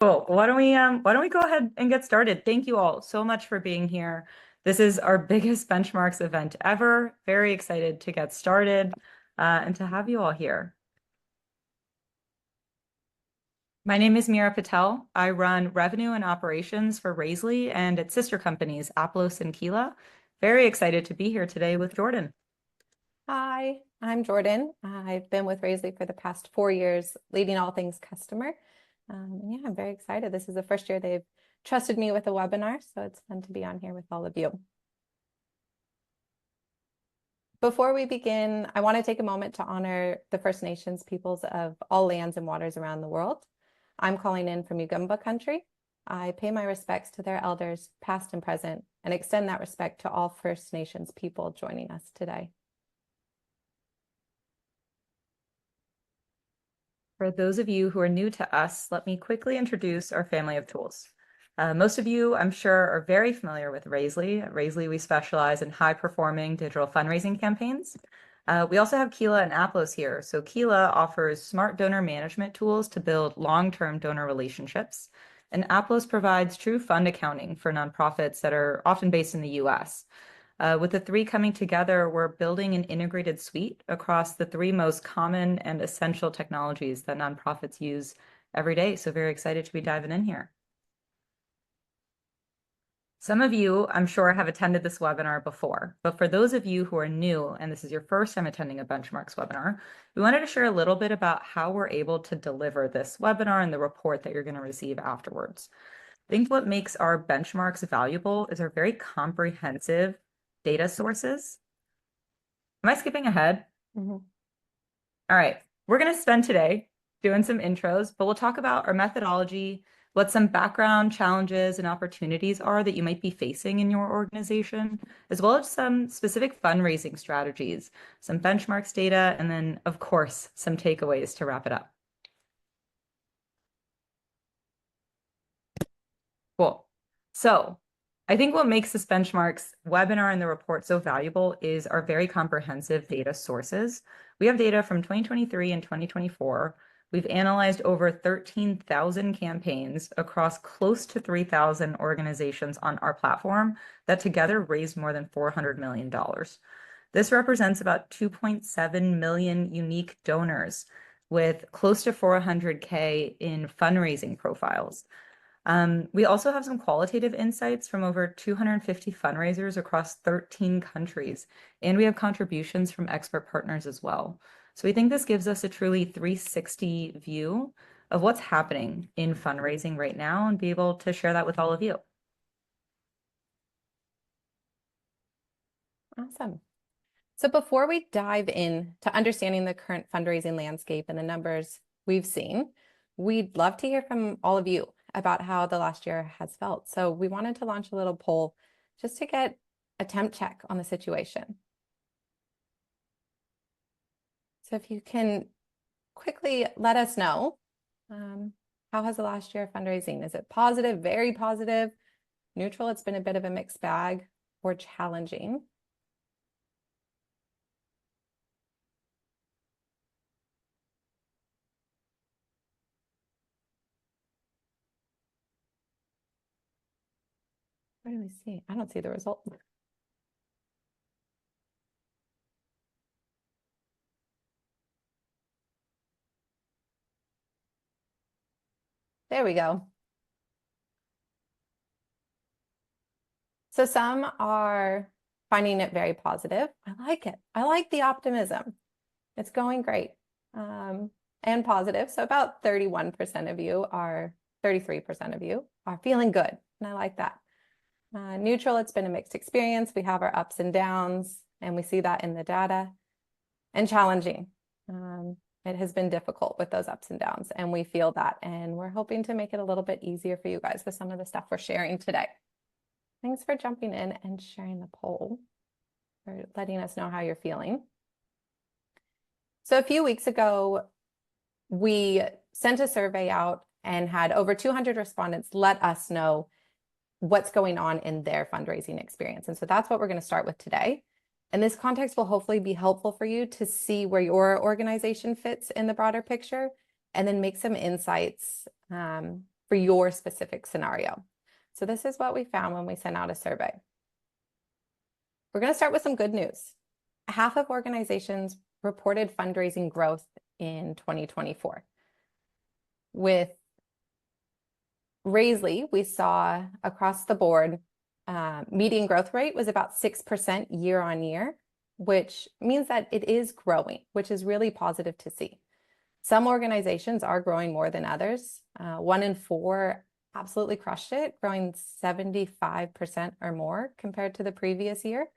Cool. Why don't we go ahead and get started? Thank you all so much for being here. This is our biggest benchmarks event ever. Very excited to get started and to have you all here. My name is Meera Patel. I run revenue and operations for Raisley and its sister companies, Aplos and Keela. Very excited to be here today with Jordan. Hi, I'm Jordan. I've been with Raisley for the past 4 years, leading all things customer. Yeah, I'm very excited. This is the first year they've trusted me with a webinar, so it's fun to be on here with all of you. Before we begin, I want to take a moment to honor the First Nations peoples of all lands and waters around the world. I'm calling in from Ugamba country. I pay my respects to their elders, past and present, and extend that respect to all First Nations people joining us today. For those of you who are new to us, let me quickly introduce our family of tools. Most of you, I'm sure, are very familiar with Raisley. At Raisley, we specialize in high-performing digital fundraising campaigns. We also have Keela and Aplos here. So Keela offers smart donor management tools to build long-term donor relationships. And Aplos provides true fund accounting for nonprofits that are often based in the US. With the three coming together, we're building an integrated suite across the three most common and essential technologies that nonprofits use every day. So very excited to be diving in here. Some of you, I'm sure, have attended this webinar before, but for those of you who are new and this is your first time attending a benchmarks webinar, we wanted to share a little bit about how we're able to deliver this webinar and the report that you're going to receive afterwards. I think what makes our benchmarks valuable is our very comprehensive data sources. Am I skipping ahead? Mm-hmm. All right, we're going to spend today doing some intros, but we'll talk about our methodology, what some background challenges and opportunities are that you might be facing in your organization, as well as some specific fundraising strategies, some benchmarks data, and then, of course, some takeaways to wrap it up. Cool. So I think what makes this benchmarks webinar and the report so valuable is our very comprehensive data sources. We have data from 2023 and 2024. We've analyzed over 13,000 campaigns across close to 3,000 organizations on our platform that together raised more than $400 million. This represents about 2.7 million unique donors with close to 400K in fundraising profiles. We also have some qualitative insights from over 250 fundraisers across 13 countries, and we have contributions from expert partners as well. So we think this gives us a truly 360 view of what's happening in fundraising right now and be able to share that with all of you. Awesome. So before we dive in to understanding the current fundraising landscape and the numbers we've seen, we'd love to hear from all of you about how the last year has felt. So we wanted to launch a little poll just to get a temp check on the situation. So if you can quickly let us know, how has the last year of fundraising? Is it positive, very positive, neutral? It's been a bit of a mixed bag, or challenging? Where do we see? I don't see the result. There we go. So some are finding it very positive. I like it. I like the optimism. It's going great and positive. So about 31% of you are, 33% of you are feeling good. And I like that. Neutral, it's been a mixed experience. We have our ups and downs, and we see that in the data. And challenging. It has been difficult with those ups and downs, and we feel that. And we're hoping to make it a little bit easier for you guys with some of the stuff we're sharing today. Thanks for jumping in and sharing the poll, or letting us know how you're feeling. So a few weeks ago, we sent a survey out and had over 200 respondents let us know what's going on in their fundraising experience. And so that's what we're going to start with today. And this context will hopefully be helpful for you to see where your organization fits in the broader picture, and then make some insights for your specific scenario. So this is what we found when we sent out a survey. We're going to start with some good news. Half of organizations reported fundraising growth in 2024. With Raisley, we saw across the board, median growth rate was about 6% year on year, which means that it is growing, which is really positive to see. Some organizations are growing more than others. 1 in 4 absolutely crushed it, growing 75% or more compared to the previous year.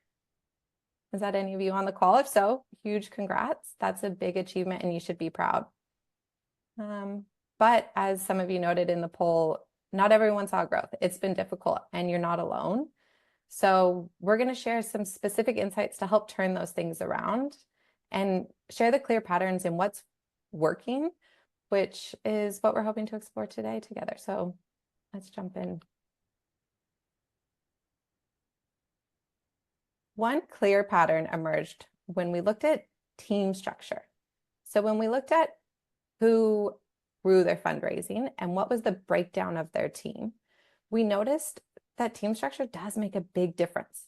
Is that any of you on the call? If so, huge congrats. That's a big achievement and you should be proud. But as some of you noted in the poll, not everyone saw growth. It's been difficult and you're not alone. So we're going to share some specific insights to help turn those things around and share the clear patterns in what's working, which is what we're hoping to explore today together. So let's jump in. One clear pattern emerged when we looked at team structure. So when we looked at who grew their fundraising and what was the breakdown of their team, we noticed that team structure does make a big difference.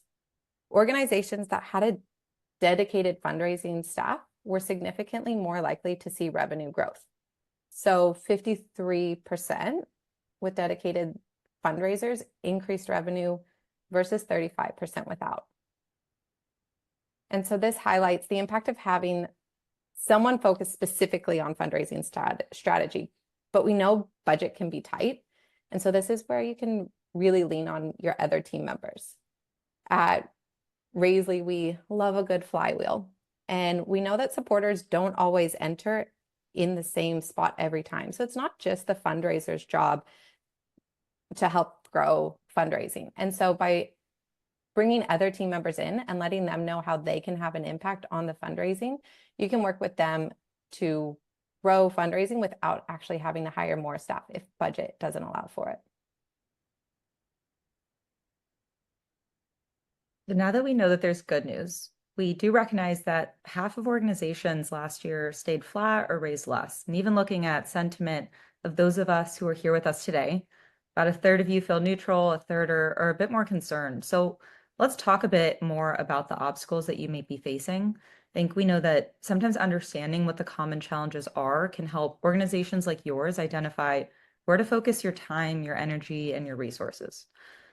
Organizations that had a dedicated fundraising staff were significantly more likely to see revenue growth. So 53% with dedicated fundraisers increased revenue versus 35% without. And so this highlights the impact of having someone focused specifically on fundraising strategy, but we know budget can be tight. And so this is where you can really lean on your other team members. At Raisley, we love a good flywheel, and we know that supporters don't always enter in the same spot every time. So it's not just the fundraiser's job to help grow fundraising. And so by bringing other team members in and letting them know how they can have an impact on the fundraising, you can work with them to grow fundraising without actually having to hire more staff if budget doesn't allow for it. Now that we know that there's good news, we do recognize that half of organizations last year stayed flat or raised less. And even looking at sentiment of those of us who are here with us today, about a third of you feel neutral, a third are a bit more concerned. So let's talk a bit more about the obstacles that you may be facing. I think we know that sometimes understanding what the common challenges are can help organizations like yours identify where to focus your time, your energy, and your resources.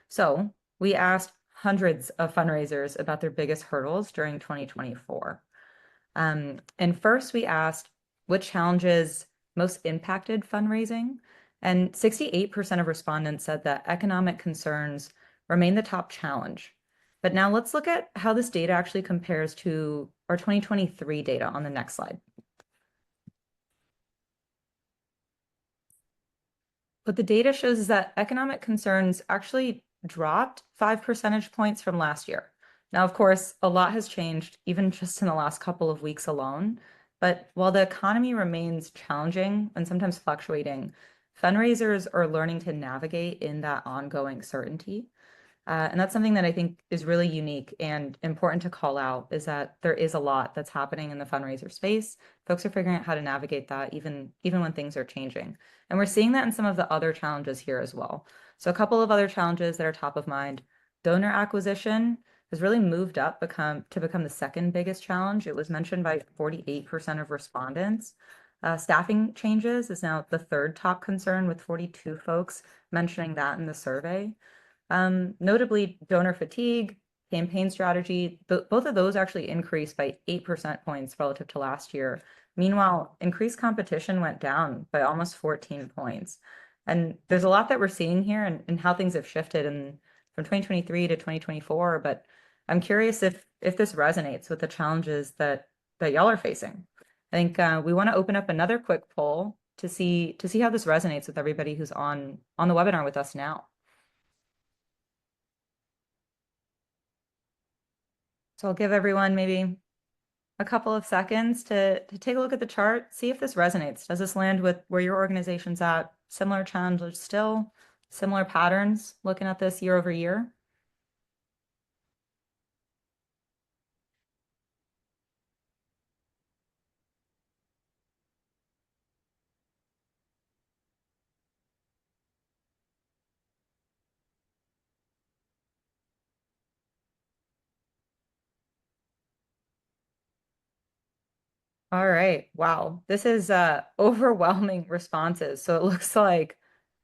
So we asked hundreds of fundraisers about their biggest hurdles during 2024. And first we asked what challenges most impacted fundraising. And 68% of respondents said that economic concerns remain the top challenge. But now let's look at how this data actually compares to our 2023 data on the next slide. What the data shows is that economic concerns actually dropped 5 percentage points from last year. Now, of course, a lot has changed even just in the last couple of weeks alone. But while the economy remains challenging and sometimes fluctuating, fundraisers are learning to navigate in that ongoing certainty. And that's something that I think is really unique and important to call out, is that there is a lot that's happening in the fundraiser space. Folks are figuring out how to navigate that even when things are changing. And we're seeing that in some of the other challenges here as well. So a couple of other challenges that are top of mind: donor acquisition has really moved up to become the second biggest challenge. It was mentioned by 48% of respondents. Staffing changes is now the third top concern, with 42 folks mentioning that in the survey. Notably, donor fatigue, campaign strategy, both of those actually increased by 8 percentage points relative to last year. Meanwhile, increased competition went down by almost 14 points. And there's a lot that we're seeing here and how things have shifted from 2023 to 2024. But I'm curious if this resonates with the challenges that y'all are facing. I think we want to open up another quick poll to see how this resonates with everybody who's on the webinar with us now. So I'll give everyone maybe a couple of seconds to take a look at the chart, see if this resonates. Does this land with where your organization's at? Similar challenges still, similar patterns looking at this year over year? All right. Wow. This is overwhelming responses. So it looks like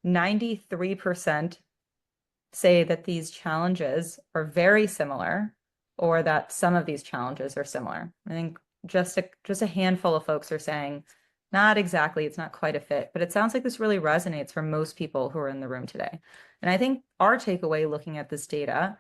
93% say that these challenges are very similar or that some of these challenges are similar. I think just a handful of folks are saying not exactly, it's not quite a fit, but it sounds like this really resonates for most people who are in the room today. And I think our takeaway looking at this data,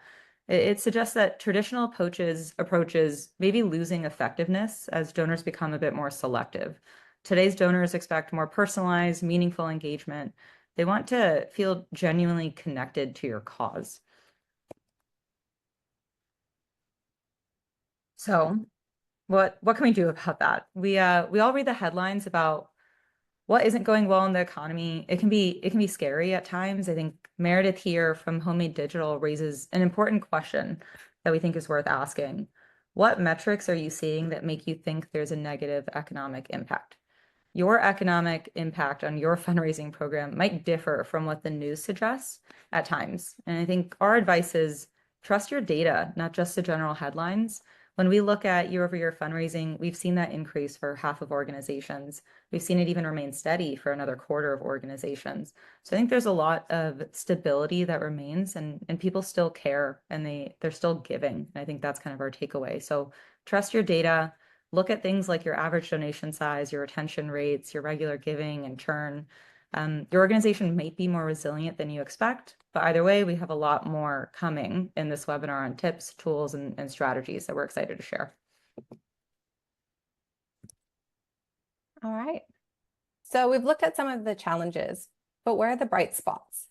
it suggests that traditional approaches may be losing effectiveness as donors become a bit more selective. Today's donors expect more personalized, meaningful engagement. They want to feel genuinely connected to your cause. So what can we do about that? We all read the headlines about what isn't going well in the economy. It can be scary at times. I think Meredith here from Homemade Digital raises an important question that we think is worth asking. What metrics are you seeing that make you think there's a negative economic impact? Your economic impact on your fundraising program might differ from what the news suggests at times. And I think our advice is trust your data, not just the general headlines. When we look at year-over-year fundraising, we've seen that increase for half of organizations. We've seen it even remain steady for another quarter of organizations. So I think there's a lot of stability that remains and people still care and they're still giving. And I think that's kind of our takeaway. So trust your data. Look at things like your average donation size, your retention rates, your regular giving and churn. Your organization might be more resilient than you expect, but either way, we have a lot more coming in this webinar on tips, tools, and strategies that we're excited to share. All right. So we've looked at some of the challenges, but where are the bright spots?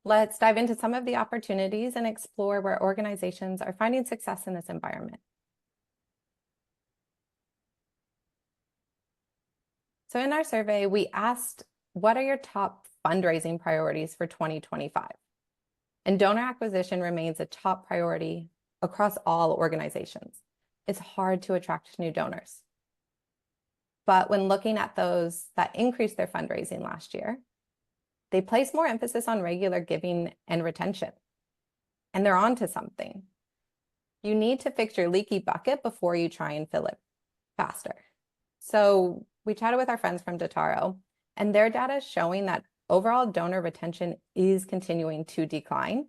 Let's dive into some of the opportunities and explore where organizations are finding success in this environment. So in our survey, we asked, what are your top fundraising priorities for 2025? And donor acquisition remains a top priority across all organizations. It's hard to attract new donors. But when looking at those that increased their fundraising last year, they place more emphasis on regular giving and retention. And they're on to something. You need to fix your leaky bucket before you try and fill it faster. So we chatted with our friends from Dotaro, and their data is showing that overall donor retention is continuing to decline.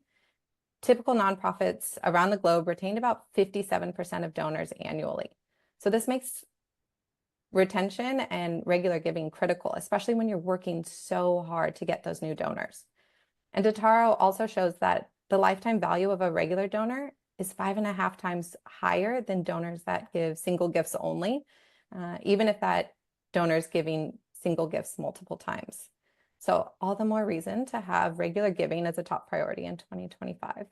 Typical nonprofits around the globe retained about 57% of donors annually. So this makes retention and regular giving critical, especially when you're working so hard to get those new donors. And Dotaro also shows that the lifetime value of a regular donor is 5.5 times higher than donors that give single gifts only, even if that donor is giving single gifts multiple times. So all the more reason to have regular giving as a top priority in 2025.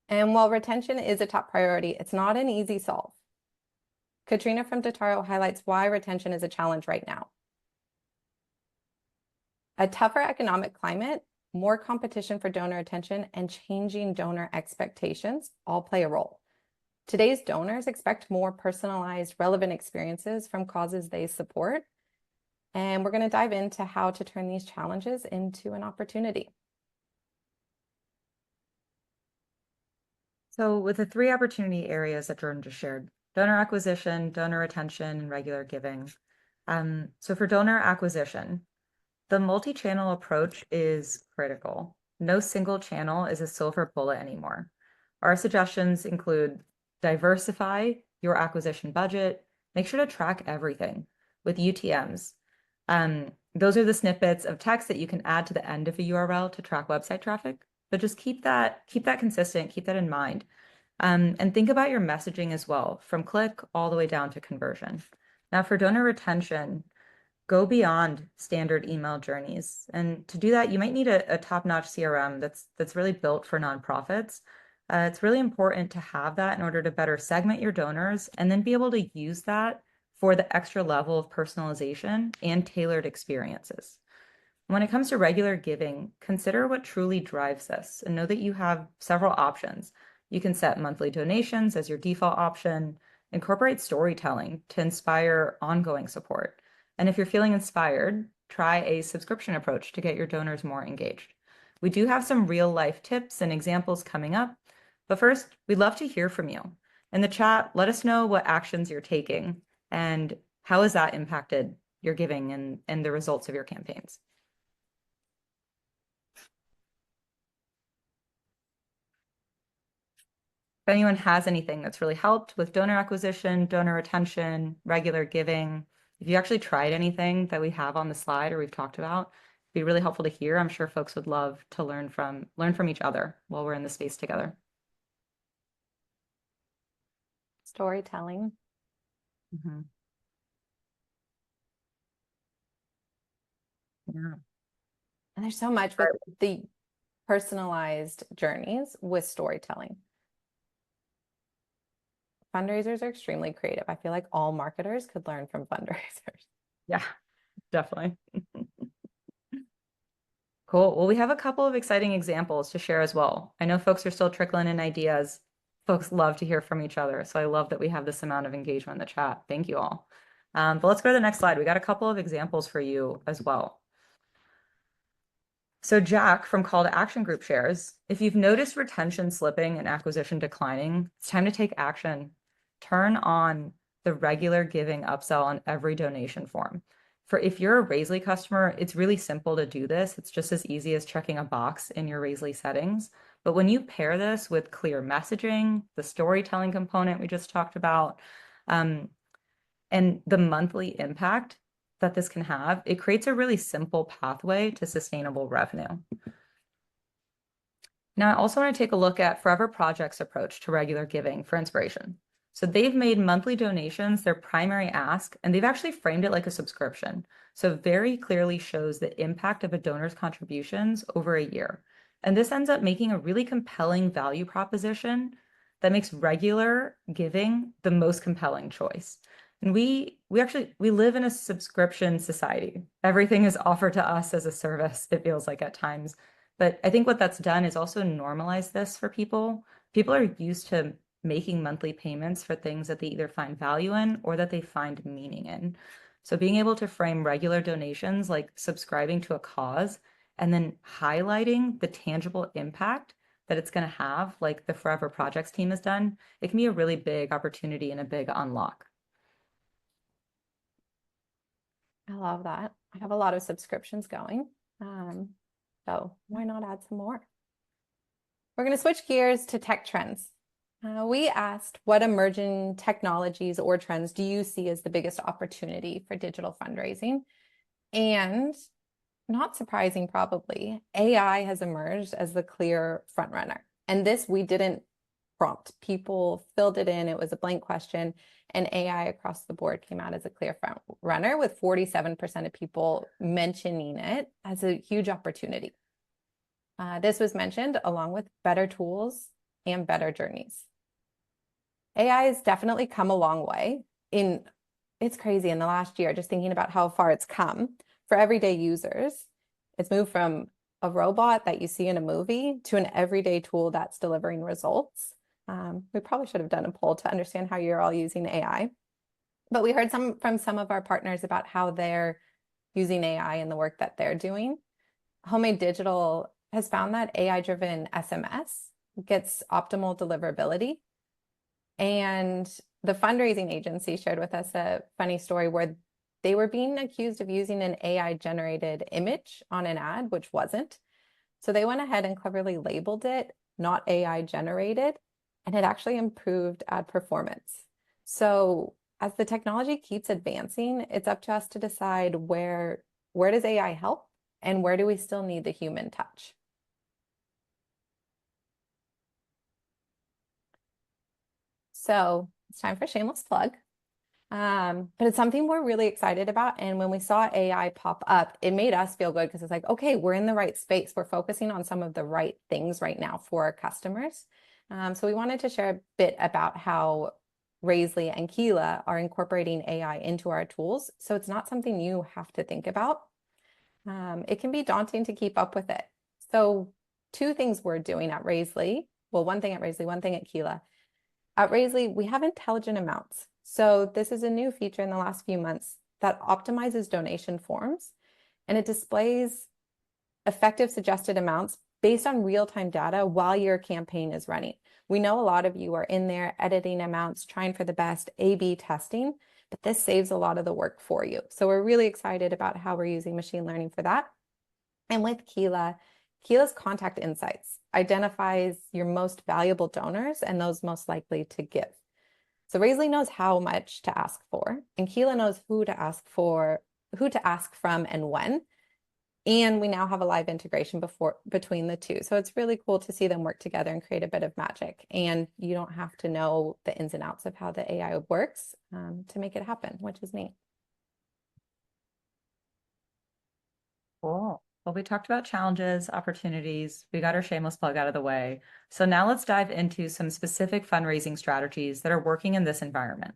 And while retention is a top priority, it's not an easy solve. Katrina from Dotaro highlights why retention is a challenge right now. A tougher economic climate, more competition for donor attention, and changing donor expectations all play a role. Today's donors expect more personalized, relevant experiences from causes they support. And we're going to dive into how to turn these challenges into an opportunity. So with the 3 opportunity areas that Jordan just shared, donor acquisition, donor retention, and regular giving. So for donor acquisition, the multi-channel approach is critical. No single channel is a silver bullet anymore. Our suggestions include diversify your acquisition budget, make sure to track everything with UTMs. Those are the snippets of text that you can add to the end of a URL to track website traffic, but just keep that consistent, keep that in mind. And think about your messaging as well, from click all the way down to conversion. Now for donor retention, go beyond standard email journeys. And to do that, you might need a top-notch CRM that's really built for nonprofits. It's really important to have that in order to better segment your donors and then be able to use that for the extra level of personalization and tailored experiences. When it comes to regular giving, consider what truly drives this and know that you have several options. You can set monthly donations as your default option, incorporate storytelling to inspire ongoing support. And if you're feeling inspired, try a subscription approach to get your donors more engaged. We do have some real life tips and examples coming up, but first, we'd love to hear from you. In the chat, let us know what actions you're taking and how has that impacted your giving and the results of your campaigns. If anyone has anything that's really helped with donor acquisition, donor retention, regular giving, if you actually tried anything that we have on the slide or we've talked about, it'd be really helpful to hear. I'm sure folks would love to learn from each other while we're in the space together. Storytelling. Mm-hmm. Yeah. And there's so much with the personalized journeys with storytelling. Fundraisers are extremely creative. I feel like all marketers could learn from fundraisers. Yeah, definitely. Cool. Well, we have a couple of exciting examples to share as well. I know folks are still trickling in ideas. Folks love to hear from each other. So I love that we have this amount of engagement in the chat. Thank you all. But let's go to the next slide. We got a couple of examples for you as well. So Jack from Call to Action Group shares, if you've noticed retention slipping and acquisition declining, it's time to take action. Turn on the regular giving upsell on every donation form. For if you're a Raisely customer, it's really simple to do this. It's just as easy as checking a box in your Raisely settings. But when you pair this with clear messaging, the storytelling component we just talked about, and the monthly impact that this can have, it creates a really simple pathway to sustainable revenue. Now, I also want to take a look at Forever Project's approach to regular giving for inspiration. So they've made monthly donations their primary ask, and they've actually framed it like a subscription. So it very clearly shows the impact of a donor's contributions over a year. And this ends up making a really compelling value proposition that makes regular giving the most compelling choice. And we live in a subscription society. Everything is offered to us as a service, it feels like at times. But I think what that's done is also normalize this for people. People are used to making monthly payments for things that they either find value in or that they find meaning in. So being able to frame regular donations like subscribing to a cause and then highlighting the tangible impact that it's going to have, like the Forever Projects team has done, it can be a really big opportunity and a big unlock. I love that. I have a lot of subscriptions going. So why not add some more? We're going to switch gears to tech trends. We asked what emerging technologies or trends do you see as the biggest opportunity for digital fundraising? And not surprising, probably, AI has emerged as the clear frontrunner. And this we didn't prompt. People filled it in. It was a blank question. And AI across the board came out as a clear front runner with 47% of people mentioning it as a huge opportunity. This was mentioned along with better tools and better journeys. AI has definitely come a long way. It's crazy in the last year, just thinking about how far it's come for everyday users. It's moved from a robot that you see in a movie to an everyday tool that's delivering results. We probably should have done a poll to understand how you're all using AI. But we heard from some of our partners about how they're using AI in the work that they're doing. Homemade Digital has found that AI-driven SMS gets optimal deliverability. And the fundraising agency shared with us a funny story where they were being accused of using an AI-generated image on an ad, which wasn't. So they went ahead and cleverly labeled it not AI-generated, and it actually improved ad performance. So as the technology keeps advancing, it's up to us to decide where does AI help and where do we still need the human touch? So it's time for a shameless plug. But it's something we're really excited about. And when we saw AI pop up, it made us feel good because it's like, okay, we're in the right space. We're focusing on some of the right things right now for our customers. So we wanted to share a bit about how Raisely and Keela are incorporating AI into our tools. So it's not something you have to think about. It can be daunting to keep up with it. So two things we're doing at Raisely. Well, one thing at Raisely, one thing at Keela. At Raisely, we have intelligent amounts. So this is a new feature in the last few months that optimizes donation forms, and it displays effective suggested amounts based on real-time data while your campaign is running. We know a lot of you are in there editing amounts, trying for the best, A/B testing, but this saves a lot of the work for you. So we're really excited about how we're using machine learning for that. And with Keela, Keela's contact insights identifies your most valuable donors and those most likely to give. So Raisley knows how much to ask for, and Keela knows who to ask from and when. And we now have a live integration between the two. So it's really cool to see them work together and create a bit of magic. And you don't have to know the ins and outs of how the AI works to make it happen, which is neat. Cool. Well, we talked about challenges, opportunities. We got our shameless plug out of the way. So now let's dive into some specific fundraising strategies that are working in this environment.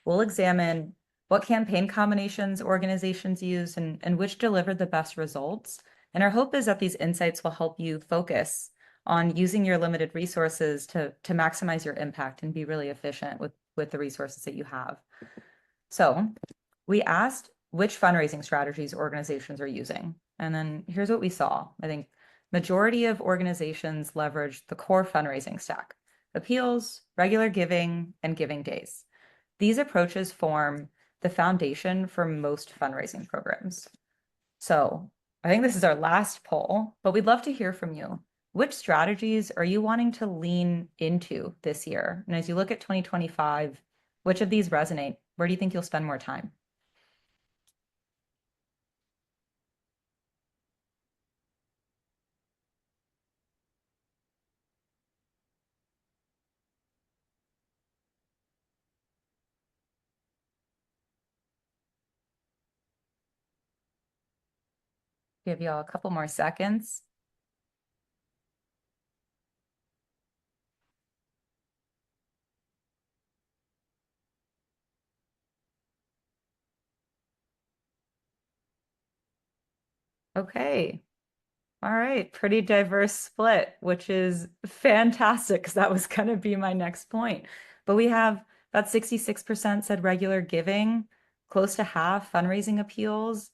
We'll examine what campaign combinations organizations use and which delivered the best results. And our hope is that these insights will help you focus on using your limited resources to maximize your impact and be really efficient with the resources that you have. So we asked which fundraising strategies organizations are using. And then here's what we saw. I think majority of organizations leverage the core fundraising stack: appeals, regular giving, and giving days. These approaches form the foundation for most fundraising programs. So I think this is our last poll, but we'd love to hear from you. Which strategies are you wanting to lean into this year? And as you look at 2025, which of these resonate? Where do you think you'll spend more time? Give y'all a couple more seconds. Okay. All right. Pretty diverse split, which is fantastic because that was going to be my next point. But we have about 66% said regular giving, close to half fundraising appeals.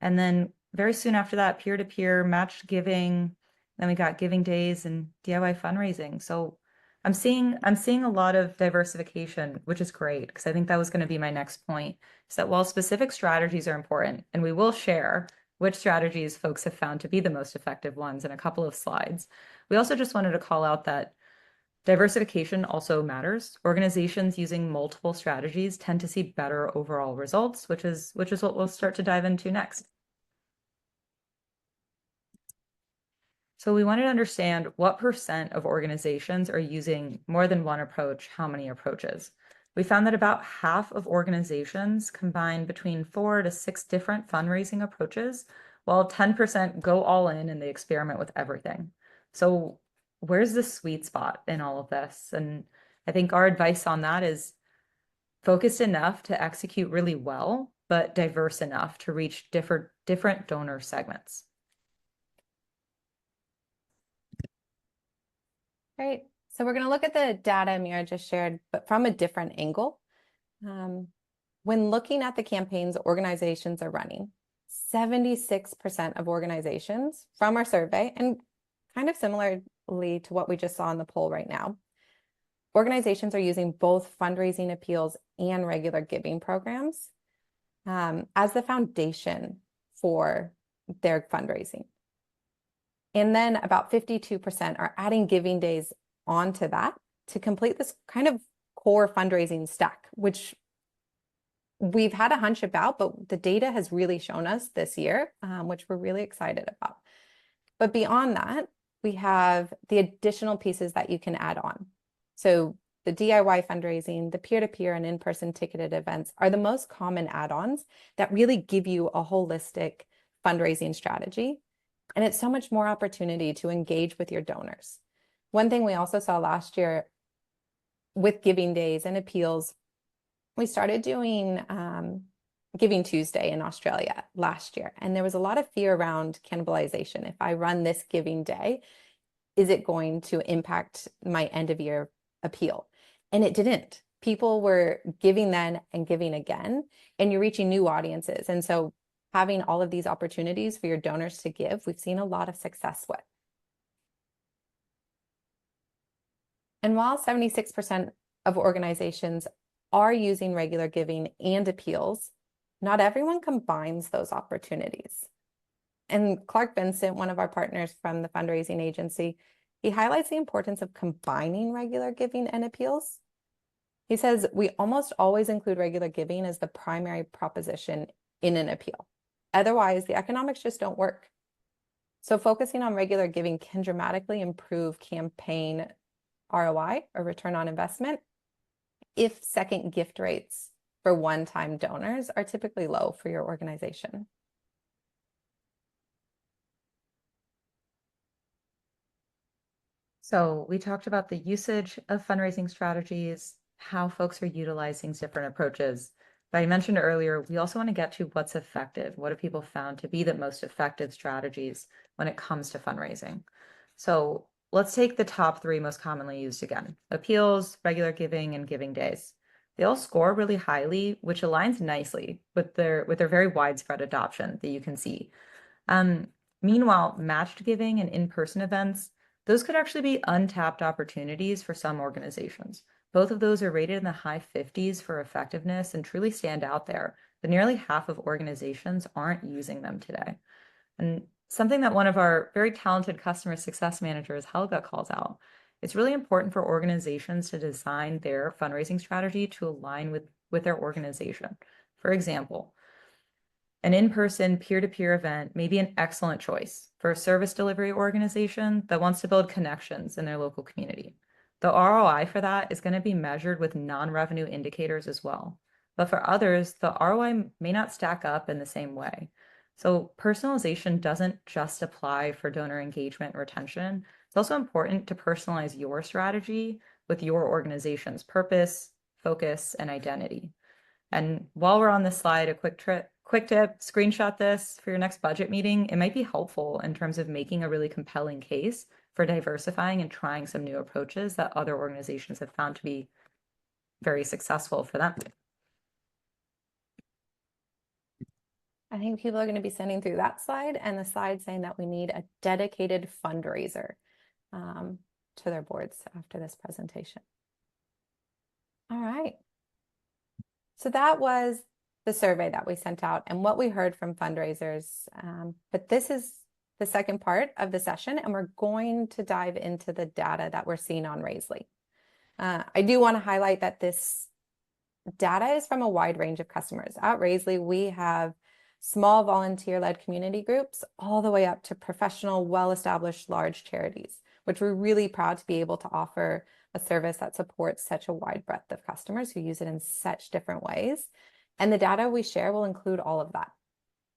And then very soon after that, peer-to-peer matched giving. Then we got giving days and DIY fundraising. So I'm seeing a lot of diversification, which is great because I think that was going to be my next point, is that while specific strategies are important, and we will share which strategies folks have found to be the most effective ones in a couple of slides, we also just wanted to call out that diversification also matters. Organizations using multiple strategies tend to see better overall results, which is what we'll start to dive into next. So we wanted to understand what % of organizations are using more than one approach, how many approaches. We found that about half of organizations combine between 4 to 6 different fundraising approaches, while 10% go all in and they experiment with everything. So where's the sweet spot in all of this? And I think our advice on that is focused enough to execute really well, but diverse enough to reach different donor segments. Great. So we're going to look at the data Meera just shared, but from a different angle. When looking at the campaigns organizations are running, 76% of organizations from our survey, and kind of similarly to what we just saw in the poll right now, organizations are using both fundraising appeals and regular giving programs as the foundation for their fundraising. And then about 52% are adding giving days onto that to complete this kind of core fundraising stack, which we've had a hunch about, but the data has really shown us this year, which we're really excited about. But beyond that, we have the additional pieces that you can add on. So the DIY fundraising, the peer-to-peer and in-person ticketed events are the most common add-ons that really give you a holistic fundraising strategy. And it's so much more opportunity to engage with your donors. One thing we also saw last year with giving days and appeals, we started doing Giving Tuesday in Australia last year. And there was a lot of fear around cannibalization. If I run this giving day, is it going to impact my end of year appeal? And it didn't. People were giving then and giving again, and you're reaching new audiences. And so having all of these opportunities for your donors to give, we've seen a lot of success with. And while 76% of organizations are using regular giving and appeals, not everyone combines those opportunities. And Clark Vincent, one of our partners from the fundraising agency, he highlights the importance of combining regular giving and appeals. He says, we almost always include regular giving as the primary proposition in an appeal. Otherwise, the economics just don't work. So focusing on regular giving can dramatically improve campaign ROI, or return on investment, if second gift rates for one-time donors are typically low for your organization. So we talked about the usage of fundraising strategies, how folks are utilizing different approaches. But I mentioned earlier, we also want to get to what's effective. What have people found to be the most effective strategies when it comes to fundraising? So let's take the top three most commonly used again: appeals, regular giving, and giving days. They all score really highly, which aligns nicely with their very widespread adoption that you can see. Meanwhile, matched giving and in-person events, those could actually be untapped opportunities for some organizations. Both of those are rated in the high 50s for effectiveness and truly stand out there, but nearly half of organizations aren't using them today. And something that one of our very talented customer success managers, Helga, calls out, it's really important for organizations to design their fundraising strategy to align with their organization. For example, an in-person peer-to-peer event may be an excellent choice for a service delivery organization that wants to build connections in their local community. The ROI for that is going to be measured with non-revenue indicators as well. But for others, the ROI may not stack up in the same way. So personalization doesn't just apply for donor engagement and retention. It's also important to personalize your strategy with your organization's purpose, focus, and identity. And while we're on this slide, a quick tip, screenshot this for your next budget meeting. It might be helpful in terms of making a really compelling case for diversifying and trying some new approaches that other organizations have found to be very successful for them. I think people are going to be sending through that slide and the slide saying that we need a dedicated fundraiser to their boards after this presentation. All right. So that was the survey that we sent out and what we heard from fundraisers. But this is the second part of the session, and we're going to dive into the data that we're seeing on Raisely. I do want to highlight that this data is from a wide range of customers. At Raisely, we have small volunteer-led community groups all the way up to professional, well-established large charities, which we're really proud to be able to offer a service that supports such a wide breadth of customers who use it in such different ways. And the data we share will include all of that.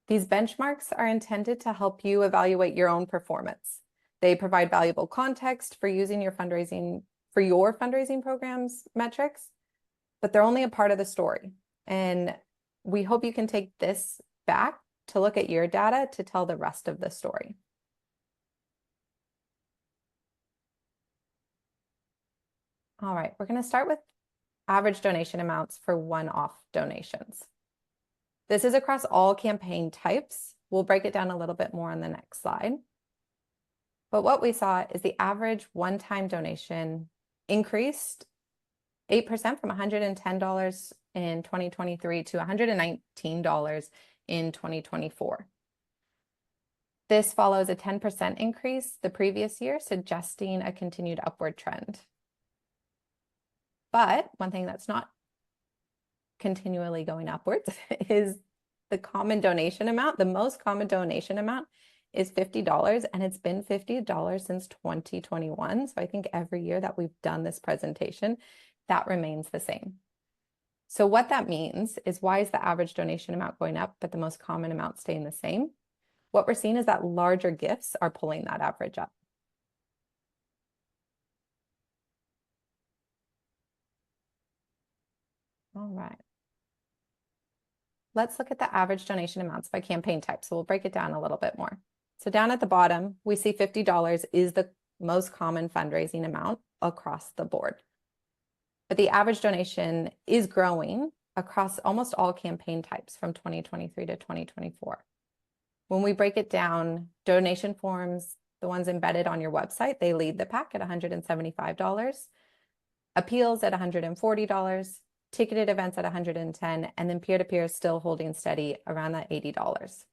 These benchmarks are intended to help you evaluate your own performance. They provide valuable context for using your fundraising programs metrics, but they're only a part of the story. And we hope you can take this back to look at your data to tell the rest of the story. All right, we're going to start with average donation amounts for one-off donations. This is across all campaign types. We'll break it down a little bit more on the next slide. But what we saw is the average one-time donation increased 8% from $110 in 2023 to $119 in 2024. This follows a 10% increase the previous year, suggesting a continued upward trend. But one thing that's not continually going upwards is the common donation amount. The most common donation amount is $50, and it's been $50 since 2021. So I think every year that we've done this presentation, that remains the same. So what that means is, why is the average donation amount going up, but the most common amount staying the same? What we're seeing is that larger gifts are pulling that average up. All right. Let's look at the average donation amounts by campaign type. So we'll break it down a little bit more. So down at the bottom, we see $50 is the most common fundraising amount across the board. But the average donation is growing across almost all campaign types from 2023 to 2024. When we break it down, donation forms, the ones embedded on your website, they lead the pack at $175. appeals at $140, ticketed events at $110, and then peer-to-peer is still holding steady around that $80.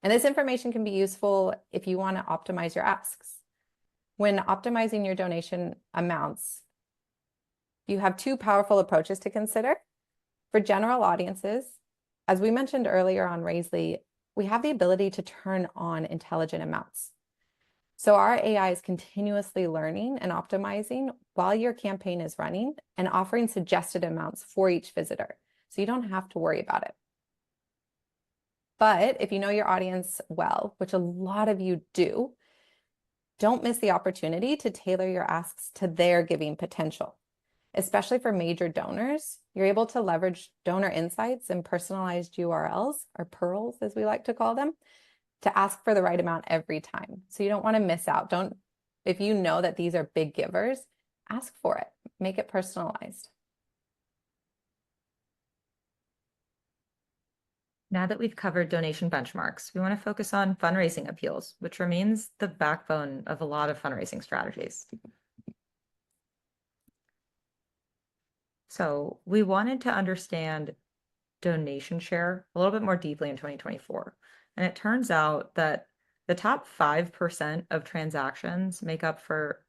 And this information can be useful if you want to optimize your asks. When optimizing your donation amounts, you have two powerful approaches to consider. For general audiences, as we mentioned earlier on Raisely, we have the ability to turn on intelligent amounts. So our AI is continuously learning and optimizing while your campaign is running and offering suggested amounts for each visitor. So you don't have to worry about it. But if you know your audience well, which a lot of you do, don't miss the opportunity to tailor your asks to their giving potential. Especially for major donors, you're able to leverage donor insights and personalized URLs, or pearls as we like to call them, to ask for the right amount every time. So you don't want to miss out. If you know that these are big givers, ask for it, make it personalized. Now that we've covered donation benchmarks, we want to focus on fundraising appeals, which remains the backbone of a lot of fundraising strategies. So we wanted to understand donation share a little bit more deeply in 2024. And it turns out that the top 5% of transactions make up for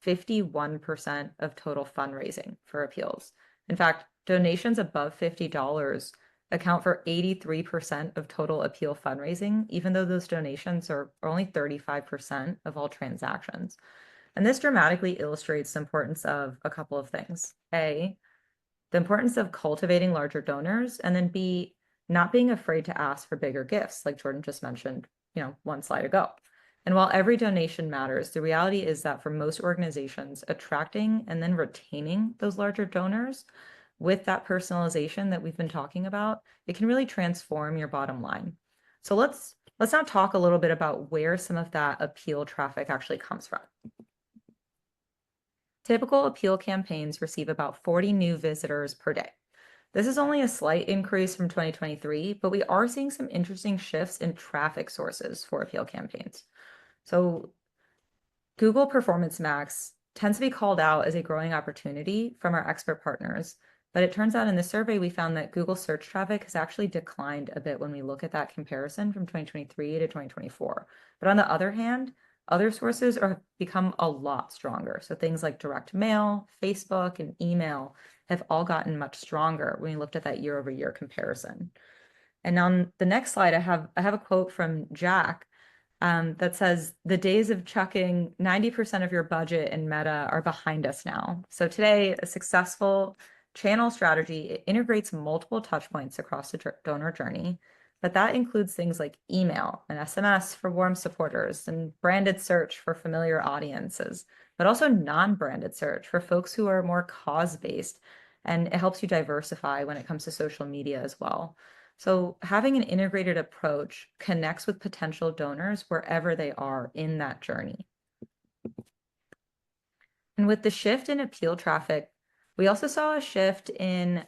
51% of total fundraising for appeals. In fact, donations above $50 account for 83% of total appeal fundraising, even though those donations are only 35% of all transactions. And this dramatically illustrates the importance of a couple of things. A, the importance of cultivating larger donors, and then B, not being afraid to ask for bigger gifts, like Jordan just mentioned, one slide ago. And while every donation matters, the reality is that for most organizations, attracting and then retaining those larger donors with that personalization that we've been talking about, it can really transform your bottom line. So let's now talk a little bit about where some of that appeal traffic actually comes from. Typical appeal campaigns receive about 40 new visitors per day. This is only a slight increase from 2023, but we are seeing some interesting shifts in traffic sources for appeal campaigns. So Google Performance Max tends to be called out as a growing opportunity from our expert partners, but it turns out in the survey we found that Google search traffic has actually declined a bit when we look at that comparison from 2023 to 2024. But on the other hand, other sources have become a lot stronger. So things like direct mail, Facebook, and email have all gotten much stronger when we looked at that year-over-year comparison. And on the next slide, I have a quote from Jack that says, "The days of chucking 90% of your budget in Meta are behind us now." So today, a successful channel strategy integrates multiple touch points across the donor journey, but that includes things like email and SMS for warm supporters and branded search for familiar audiences, but also non-branded search for folks who are more cause-based, and it helps you diversify when it comes to social media as well. So having an integrated approach connects with potential donors wherever they are in that journey. And with the shift in appeal traffic, we also saw a shift in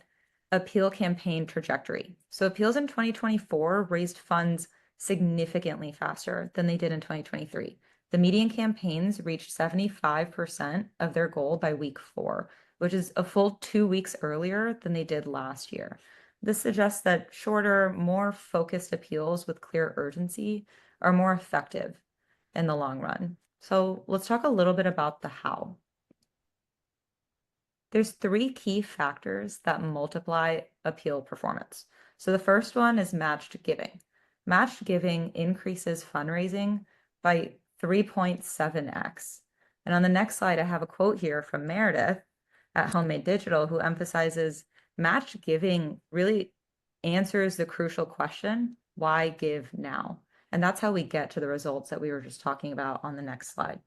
appeal campaign trajectory. So appeals in 2024 raised funds significantly faster than they did in 2023. The median campaigns reached 75% of their goal by week 4, which is a full 2 weeks earlier than they did last year. This suggests that shorter, more focused appeals with clear urgency are more effective in the long run. So let's talk a little bit about the how. There's 3 key factors that multiply appeal performance. So the first one is matched giving. Matched giving increases fundraising by 3.7x. And on the next slide, I have a quote here from Meredith at Homemade Digital, who emphasizes matched giving really answers the crucial question, why give now? And that's how we get to the results that we were just talking about on the next slide.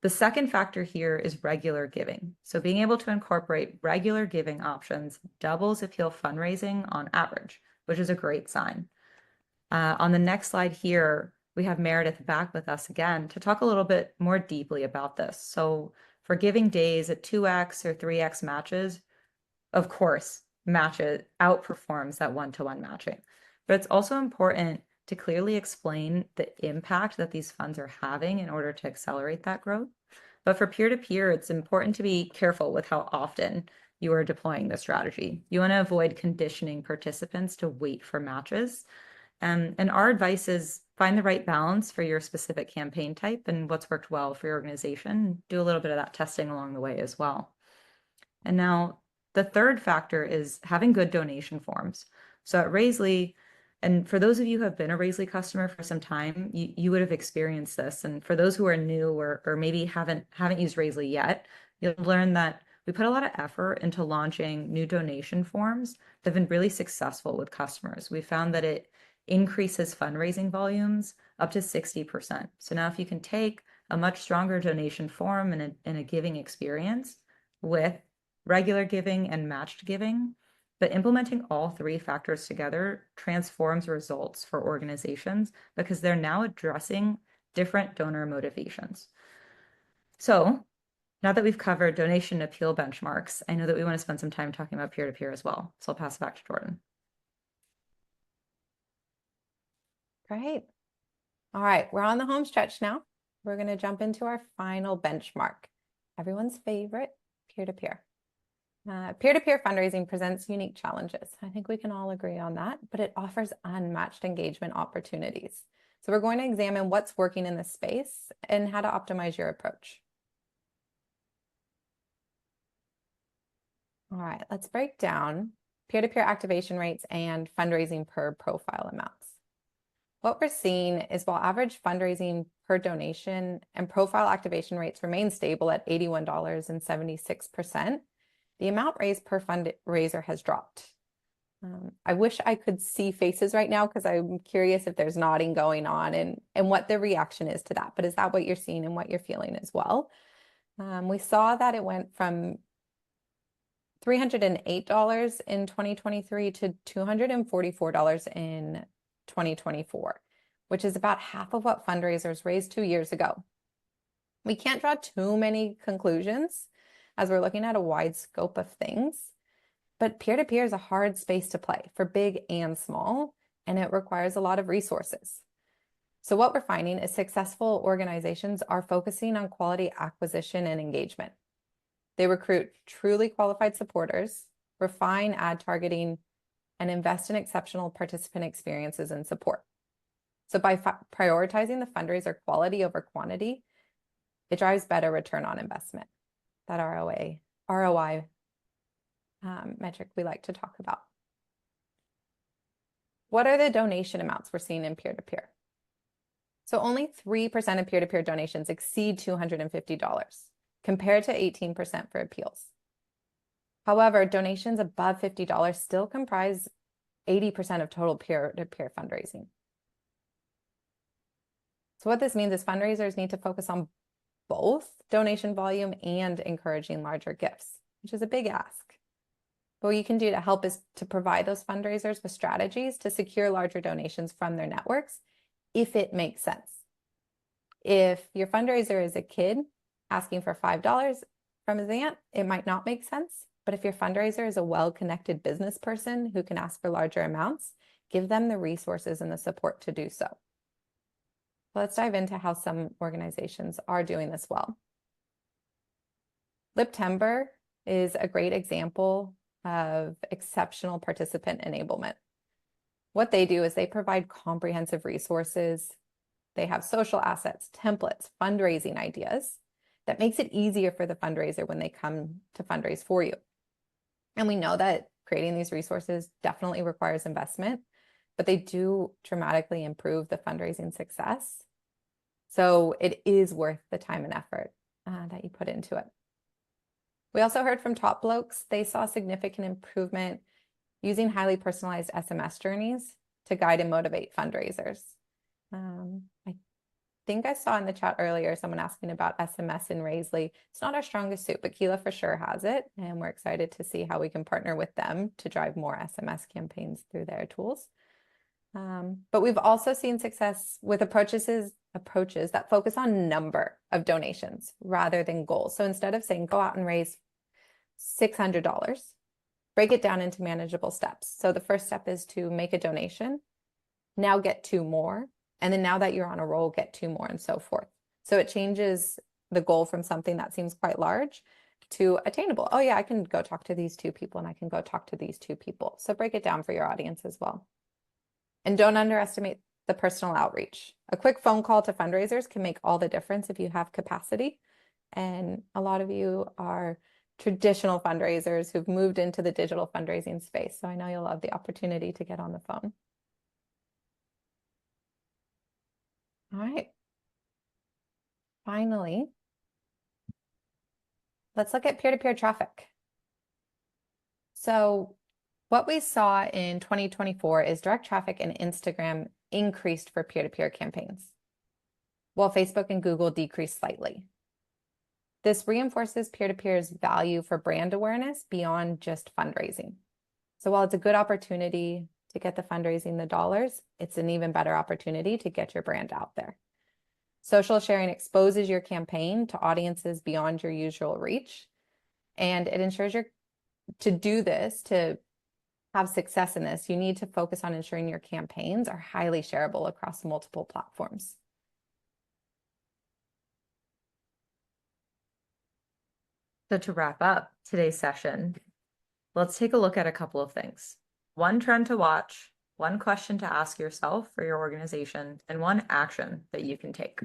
The second factor here is regular giving. So being able to incorporate regular giving options doubles appeal fundraising on average, which is a great sign. On the next slide here, we have Meredith back with us again to talk a little bit more deeply about this. So for giving days at 2x or 3x matches, of course, matches outperforms that one-to-one matching. But it's also important to clearly explain the impact that these funds are having in order to accelerate that growth. But for peer-to-peer, it's important to be careful with how often you are deploying the strategy. You want to avoid conditioning participants to wait for matches. And our advice is find the right balance for your specific campaign type and what's worked well for your organization. Do a little bit of that testing along the way as well. And now the third factor is having good donation forms. So at Raisley, and for those of you who have been a Raisley customer for some time, you would have experienced this. And for those who are new or maybe haven't used Raisley yet, you'll learn that we put a lot of effort into launching new donation forms that have been really successful with customers. We found that it increases fundraising volumes up to 60%. So now if you can take a much stronger donation form and a giving experience with regular giving and matched giving, but implementing all three factors together transforms results for organizations because they're now addressing different donor motivations. So now that we've covered donation appeal benchmarks, I know that we want to spend some time talking about peer-to-peer as well. So I'll pass it back to Jordan. Great. All right, we're on the home stretch now. We're going to jump into our final benchmark, everyone's favorite, peer-to-peer. Peer-to-peer fundraising presents unique challenges. I think we can all agree on that, but it offers unmatched engagement opportunities. So we're going to examine what's working in this space and how to optimize your approach. All right, let's break down peer-to-peer activation rates and fundraising per profile amounts. What we're seeing is while average fundraising per donation and profile activation rates remain stable at $81.76%, the amount raised per fundraiser has dropped. I wish I could see faces right now because I'm curious if there's nodding going on and what the reaction is to that. But is that what you're seeing and what you're feeling as well? We saw that it went from $308 in 2023 to $244 in 2024, which is about half of what fundraisers raised 2 years ago. We can't draw too many conclusions as we're looking at a wide scope of things, but peer-to-peer is a hard space to play for big and small, and it requires a lot of resources. So what we're finding is successful organizations are focusing on quality acquisition and engagement. They recruit truly qualified supporters, refine ad targeting, and invest in exceptional participant experiences and support. So by prioritizing the fundraiser quality over quantity, it drives better return on investment, that ROI metric we like to talk about. What are the donation amounts we're seeing in peer-to-peer? So only 3% of peer-to-peer donations exceed $250, compared to 18% for appeals. However, donations above $50 still comprise 80% of total peer-to-peer fundraising. So what this means is fundraisers need to focus on both donation volume and encouraging larger gifts, which is a big ask. But what you can do to help is to provide those fundraisers with strategies to secure larger donations from their networks if it makes sense. If your fundraiser is a kid asking for $5 from his aunt, it might not make sense. But if your fundraiser is a well-connected business person who can ask for larger amounts, give them the resources and the support to do so. Let's dive into how some organizations are doing this well. Liptember is a great example of exceptional participant enablement. What they do is they provide comprehensive resources. They have social assets, templates, fundraising ideas that makes it easier for the fundraiser when they come to fundraise for you. And we know that creating these resources definitely requires investment, but they do dramatically improve the fundraising success. So it is worth the time and effort that you put into it. We also heard from Top Blokes. They saw significant improvement using highly personalized SMS journeys to guide and motivate fundraisers. I think I saw in the chat earlier someone asking about SMS in Raisley. It's not our strongest suit, but Keela for sure has it, and we're excited to see how we can partner with them to drive more SMS campaigns through their tools. But we've also seen success with approaches that focus on number of donations rather than goals. So instead of saying go out and raise $600, break it down into manageable steps. So the first step is to make a donation, now get 2 more, and then now that you're on a roll, get 2 more, and so forth. So it changes the goal from something that seems quite large to attainable. Oh yeah, I can go talk to these 2 people and I can go talk to these 2 people. So break it down for your audience as well. And don't underestimate the personal outreach. A quick phone call to fundraisers can make all the difference if you have capacity. And a lot of you are traditional fundraisers who've moved into the digital fundraising space. So I know you'll love the opportunity to get on the phone. All right. Finally, let's look at peer-to-peer traffic. So what we saw in 2024 is direct traffic and Instagram increased for peer-to-peer campaigns, while Facebook and Google decreased slightly. This reinforces peer-to-peer's value for brand awareness beyond just fundraising. So while it's a good opportunity to get the fundraising the dollars, it's an even better opportunity to get your brand out there. Social sharing exposes your campaign to audiences beyond your usual reach, and it ensures to do this, to have success in this, you need to focus on ensuring your campaigns are highly shareable across multiple platforms. So to wrap up today's session, let's take a look at a couple of things. 1 trend to watch, 1 question to ask yourself for your organization, and 1 action that you can take.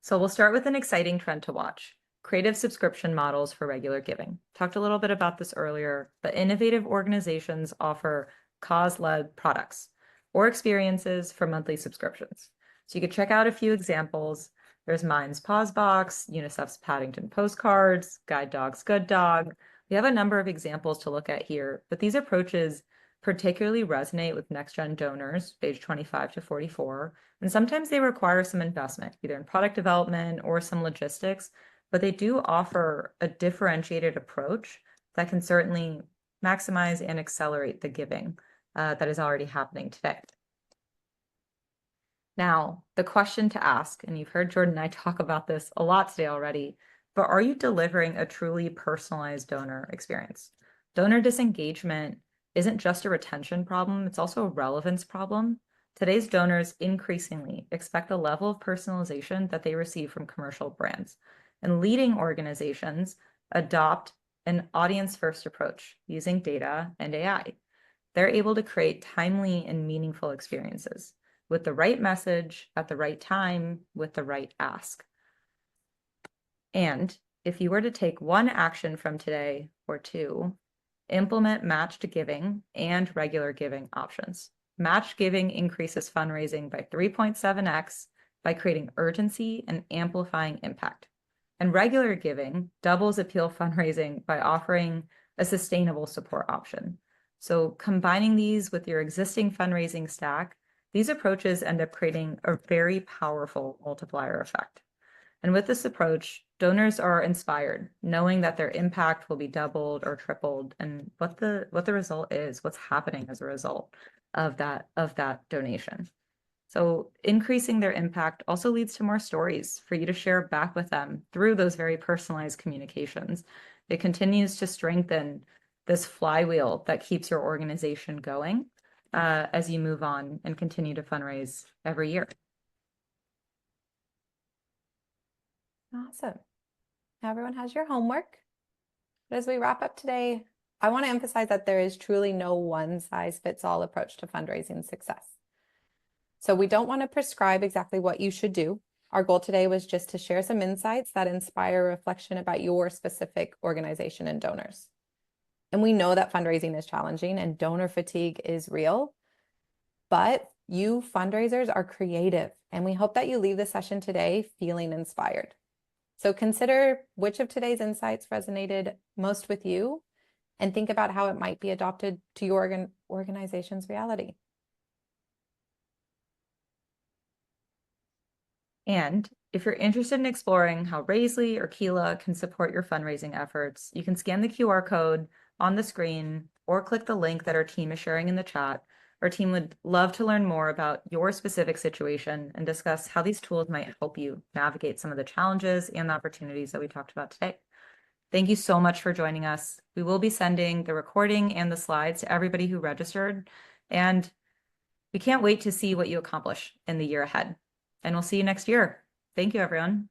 So we'll start with an exciting trend to watch: creative subscription models for regular giving. Talked a little bit about this earlier, but innovative organizations offer cause-led products or experiences for monthly subscriptions. So you could check out a few examples. There's Mine's Pause Box, UNICEF's Paddington Postcards, Guide Dog's Good Dog. We have a number of examples to look at here, but these approaches particularly resonate with next-gen donors, age 25 to 44, and sometimes they require some investment, either in product development or some logistics, but they do offer a differentiated approach that can certainly maximize and accelerate the giving that is already happening today. Now, the question to ask, and you've heard Jordan and I talk about this a lot today already, but are you delivering a truly personalized donor experience? Donor disengagement isn't just a retention problem, it's also a relevance problem. Today's donors increasingly expect a level of personalization that they receive from commercial brands, and leading organizations adopt an audience-first approach using data and AI. They're able to create timely and meaningful experiences with the right message at the right time with the right ask. And if you were to take 1 action from today or 2, implement matched giving and regular giving options. Matched giving increases fundraising by 3.7x by creating urgency and amplifying impact. And regular giving doubles appeal fundraising by offering a sustainable support option. So combining these with your existing fundraising stack, these approaches end up creating a very powerful multiplier effect. And with this approach, donors are inspired, knowing that their impact will be doubled or tripled, and what the result is, what's happening as a result of that donation. So increasing their impact also leads to more stories for you to share back with them through those very personalized communications. It continues to strengthen this flywheel that keeps your organization going as you move on and continue to fundraise every year. Awesome. Now everyone has your homework. But as we wrap up today, I want to emphasize that there is truly no one-size-fits-all approach to fundraising success. So we don't want to prescribe exactly what you should do. Our goal today was just to share some insights that inspire reflection about your specific organization and donors. And we know that fundraising is challenging and donor fatigue is real, but you fundraisers are creative, and we hope that you leave the session today feeling inspired. So consider which of today's insights resonated most with you and think about how it might be adopted to your organization's reality. And if you're interested in exploring how Raisley or Keela can support your fundraising efforts, you can scan the QR code on the screen or click the link that our team is sharing in the chat. Our team would love to learn more about your specific situation and discuss how these tools might help you navigate some of the challenges and the opportunities that we talked about today. Thank you so much for joining us. We will be sending the recording and the slides to everybody who registered, and we can't wait to see what you accomplish in the year ahead. And we'll see you next year. Thank you, everyone.